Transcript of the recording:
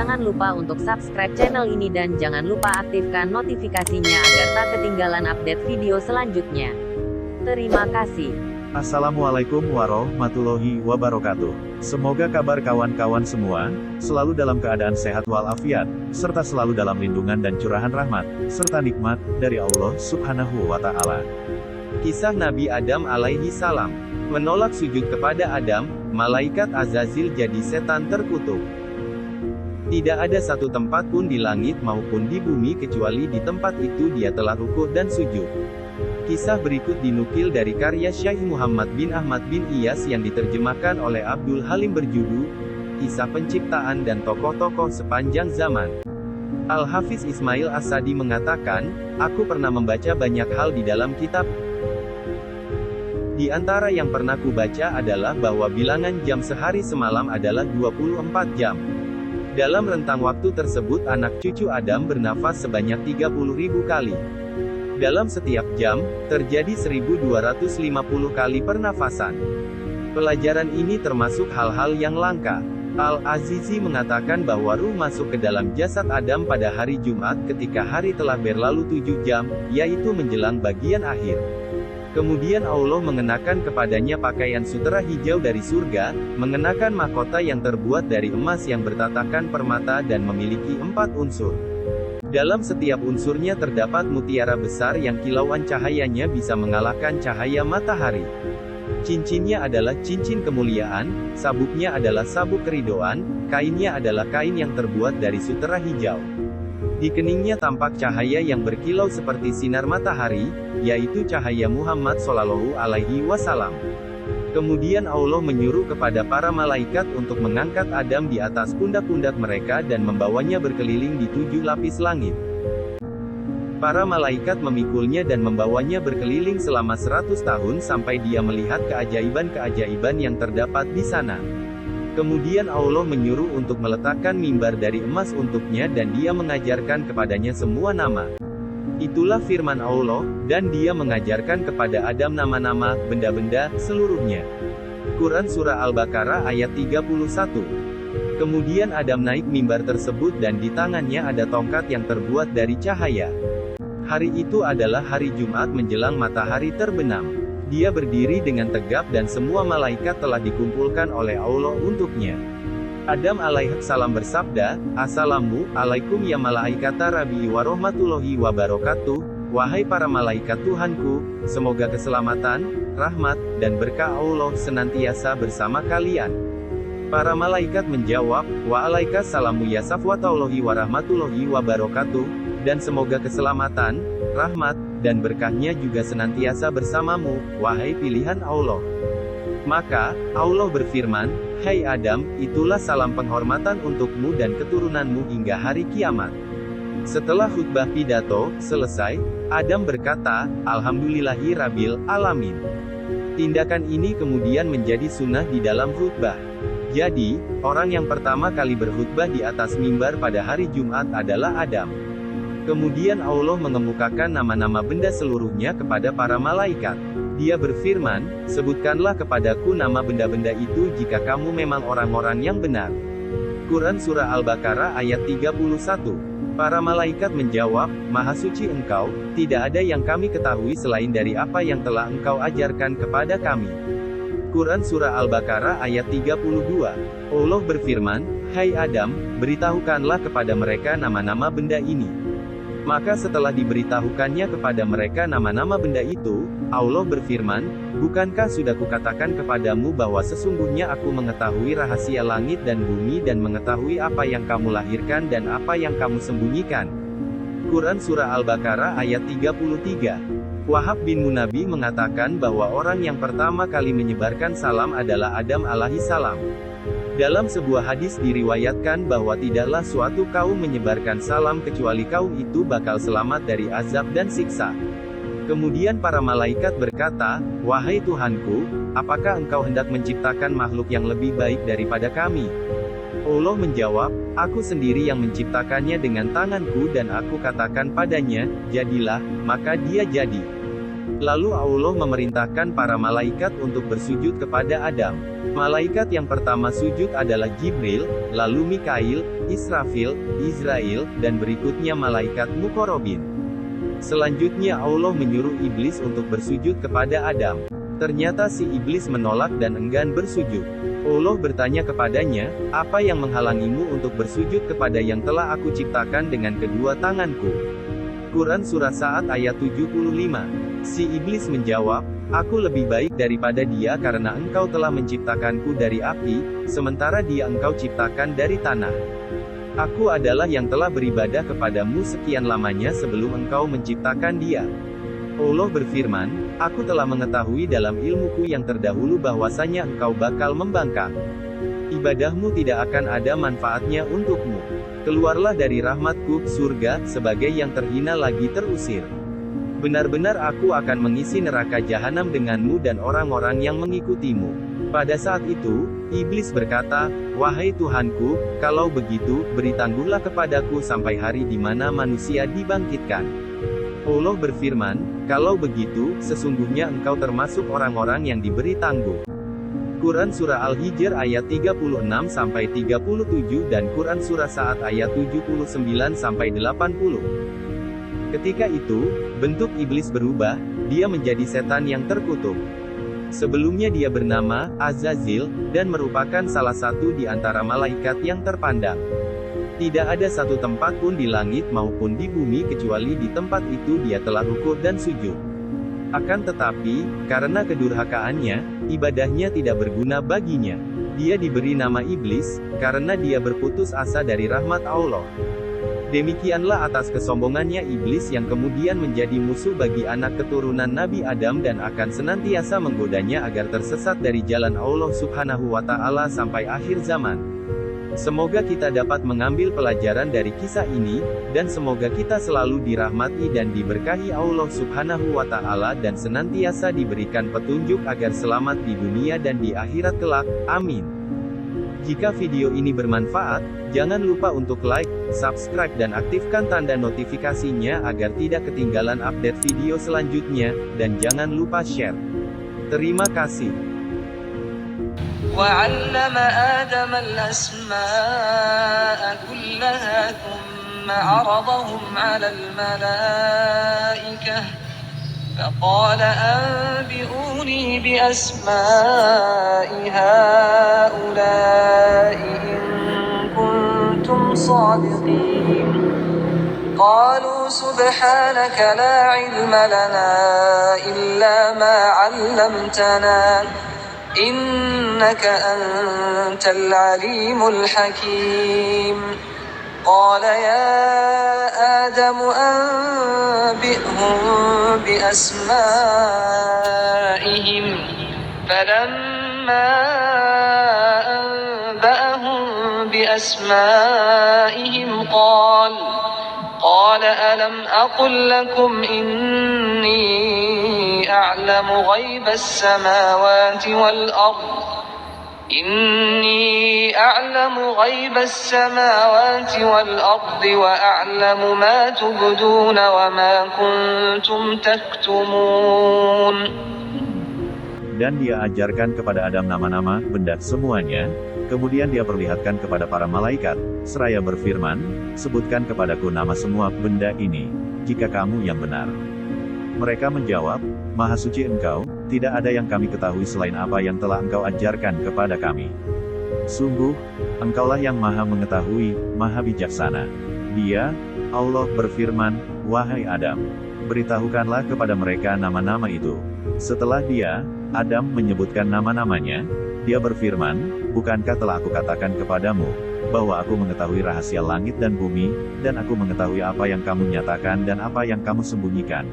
Jangan lupa untuk subscribe channel ini dan jangan lupa aktifkan notifikasinya agar tak ketinggalan update video selanjutnya. Terima kasih. Assalamualaikum warahmatullahi wabarakatuh. Semoga kabar kawan-kawan semua selalu dalam keadaan sehat walafiat, serta selalu dalam lindungan dan curahan rahmat, serta nikmat dari Allah Subhanahu wa Ta'ala. Kisah Nabi Adam alaihi salam. Menolak sujud kepada Adam, malaikat Azazil jadi setan terkutuk. Tidak ada satu tempat pun di langit maupun di bumi kecuali di tempat itu dia telah rukuk dan sujud. Kisah berikut dinukil dari karya Syekh Muhammad bin Ahmad bin Iyas yang diterjemahkan oleh Abdul Halim berjudul Kisah Penciptaan dan Tokoh-tokoh Sepanjang Zaman. Al-Hafiz Ismail As-Sadi mengatakan, aku pernah membaca banyak hal di dalam kitab. Di antara yang pernah kubaca adalah bahwa bilangan jam sehari semalam adalah 24 jam. Dalam rentang waktu tersebut anak cucu Adam bernafas sebanyak 30.000 kali. Dalam setiap jam, terjadi 1250 kali pernafasan. Pelajaran ini termasuk hal-hal yang langka. Al-Azizi mengatakan bahwa ruh masuk ke dalam jasad Adam pada hari Jumat ketika hari telah berlalu 7 jam, yaitu menjelang bagian akhir. Kemudian Allah mengenakan kepadanya pakaian sutera hijau dari surga, mengenakan mahkota yang terbuat dari emas yang bertatakan permata dan memiliki 4 unsur. Dalam setiap unsurnya terdapat mutiara besar yang kilauan cahayanya bisa mengalahkan cahaya matahari. Cincinnya adalah cincin kemuliaan, sabuknya adalah sabuk keridoan, kainnya adalah kain yang terbuat dari sutera hijau. Di keningnya tampak cahaya yang berkilau seperti sinar matahari, yaitu cahaya Muhammad Shallallahu Alaihi Wasallam. Kemudian Allah menyuruh kepada para malaikat untuk mengangkat Adam di atas pundak-pundak mereka dan membawanya berkeliling di 7 lapis langit. Para malaikat memikulnya dan membawanya berkeliling selama 100 tahun sampai dia melihat keajaiban-keajaiban yang terdapat di sana. Kemudian Allah menyuruh untuk meletakkan mimbar dari emas untuknya dan dia mengajarkan kepadanya semua nama. Itulah firman Allah, dan dia mengajarkan kepada Adam nama-nama, benda-benda, seluruhnya. Quran Surah Al-Baqarah ayat 31. Kemudian Adam naik mimbar tersebut dan di tangannya ada tongkat yang terbuat dari cahaya. Hari itu adalah hari Jumat menjelang matahari terbenam. Dia berdiri dengan tegap dan semua malaikat telah dikumpulkan oleh Allah untuknya. Adam alaihissalam bersabda, Assalamu alaikum ya malaikata Rabbi warahmatullahi wabarakatuh, wahai para malaikat Tuhanku, semoga keselamatan, rahmat, dan berkah Allah senantiasa bersama kalian. Para malaikat menjawab, Waalaikumsalam ya safwatullahi warahmatullahi wabarakatuh, dan semoga keselamatan, rahmat, dan berkahnya juga senantiasa bersamamu, wahai pilihan Allah. Maka, Allah berfirman, Hai Adam, itulah salam penghormatan untukmu dan keturunanmu hingga hari kiamat. Setelah khutbah pidato selesai, Adam berkata, Alhamdulillahi Rabbil Alamin. Tindakan ini kemudian menjadi sunnah di dalam khutbah. Jadi, orang yang pertama kali berkhutbah di atas mimbar pada hari Jumat adalah Adam. Kemudian Allah mengemukakan nama-nama benda seluruhnya kepada para malaikat. Dia berfirman, sebutkanlah kepadaku nama benda-benda itu jika kamu memang orang-orang yang benar. Quran Surah Al-Baqarah ayat 31. Para malaikat menjawab, Maha suci Engkau, tidak ada yang kami ketahui selain dari apa yang telah Engkau ajarkan kepada kami. Quran Surah Al-Baqarah ayat 32. Allah berfirman, Hai Adam, beritahukanlah kepada mereka nama-nama benda ini. Maka setelah diberitahukannya kepada mereka nama-nama benda itu, Allah berfirman, bukankah sudah kukatakan kepadamu bahwa sesungguhnya aku mengetahui rahasia langit dan bumi dan mengetahui apa yang kamu lahirkan dan apa yang kamu sembunyikan. Quran Surah Al-Baqarah ayat 33. Wahab bin Munabi mengatakan bahwa orang yang pertama kali menyebarkan salam adalah Adam alaihissalam. Dalam sebuah hadis diriwayatkan bahwa tidaklah suatu kaum menyebarkan salam kecuali kaum itu bakal selamat dari azab dan siksa. Kemudian para malaikat berkata, Wahai Tuhanku, apakah engkau hendak menciptakan makhluk yang lebih baik daripada kami? Allah menjawab, Aku sendiri yang menciptakannya dengan tanganku dan aku katakan padanya, jadilah, maka dia jadi. Lalu Allah memerintahkan para malaikat untuk bersujud kepada Adam. Malaikat yang pertama sujud adalah Jibril, lalu Mikail, Israfil, Israel, dan berikutnya malaikat Muqarrabin. Selanjutnya Allah menyuruh iblis untuk bersujud kepada Adam. Ternyata si iblis menolak dan enggan bersujud. Allah bertanya kepadanya, "Apa yang menghalangimu untuk bersujud kepada yang telah aku ciptakan dengan kedua tanganku?" Quran Surah Sa'ad ayat 75. Si iblis menjawab, "Aku lebih baik daripada dia karena engkau telah menciptakanku dari api, sementara dia engkau ciptakan dari tanah. Aku adalah yang telah beribadah kepadamu sekian lamanya sebelum engkau menciptakan dia." Allah berfirman, "Aku telah mengetahui dalam ilmuku yang terdahulu bahwasanya engkau bakal membangkang. Ibadahmu tidak akan ada manfaatnya untukmu. Keluarlah dari rahmatku, surga, sebagai yang terhina lagi terusir. Benar-benar aku akan mengisi neraka jahanam denganmu dan orang-orang yang mengikutimu." Pada saat itu, iblis berkata, "Wahai Tuhanku, kalau begitu, beri tangguhlah kepadaku sampai hari di mana manusia dibangkitkan." Allah berfirman, "Kalau begitu, sesungguhnya engkau termasuk orang-orang yang diberi tangguh." Quran Surah Al-Hijr ayat 36-37 dan Quran Surah Sa'ad ayat 79-80. Ketika itu, bentuk iblis berubah, dia menjadi setan yang terkutuk. Sebelumnya dia bernama Azazil, dan merupakan salah satu di antara malaikat yang terpandang. Tidak ada satu tempat pun di langit maupun di bumi kecuali di tempat itu dia telah rukuk dan sujud. Akan tetapi, karena kedurhakaannya, ibadahnya tidak berguna baginya. Dia diberi nama iblis, karena dia berputus asa dari rahmat Allah. Demikianlah atas kesombongannya iblis yang kemudian menjadi musuh bagi anak keturunan Nabi Adam dan akan senantiasa menggodanya agar tersesat dari jalan Allah Subhanahu wa Ta'ala sampai akhir zaman. Semoga kita dapat mengambil pelajaran dari kisah ini, dan semoga kita selalu dirahmati dan diberkahi Allah Subhanahu wa Ta'ala dan senantiasa diberikan petunjuk agar selamat di dunia dan di akhirat kelak. Amin. Jika video ini bermanfaat, jangan lupa untuk like, subscribe dan aktifkan tanda notifikasinya agar tidak ketinggalan update video selanjutnya, dan jangan lupa share. Terima kasih. وعلم آدم الأسماء كلها ثم عرضهم على الملائكة فقال أنبئوني بأسماء هؤلاء إن كنتم صادقين قالوا سبحانك لا علم لنا إلا ما علمتنا إنك أنت العليم الحكيم قال يا آدم أنبئهم بأسمائهم فلما أنبأهم بأسمائهم قال ألم أقل لكم إني أعلم غيب السماوات والأرض وأعلم ما تبدون وما كنتم تكتمون. Dan dia ajarkan kepada Adam nama-nama benda semuanya. Kemudian dia perlihatkan kepada para malaikat, seraya berfirman, "Sebutkan kepadaku nama semua benda ini, jika kamu yang benar." Mereka menjawab, "Maha suci Engkau, tidak ada yang kami ketahui selain apa yang telah Engkau ajarkan kepada kami. Sungguh, Engkaulah yang maha mengetahui, maha bijaksana." Dia, Allah berfirman, "Wahai Adam, beritahukanlah kepada mereka nama-nama itu." Setelah dia, Adam menyebutkan nama-namanya, dia berfirman, "Bukankah telah aku katakan kepadamu, bahwa aku mengetahui rahasia langit dan bumi, dan aku mengetahui apa yang kamu nyatakan dan apa yang kamu sembunyikan.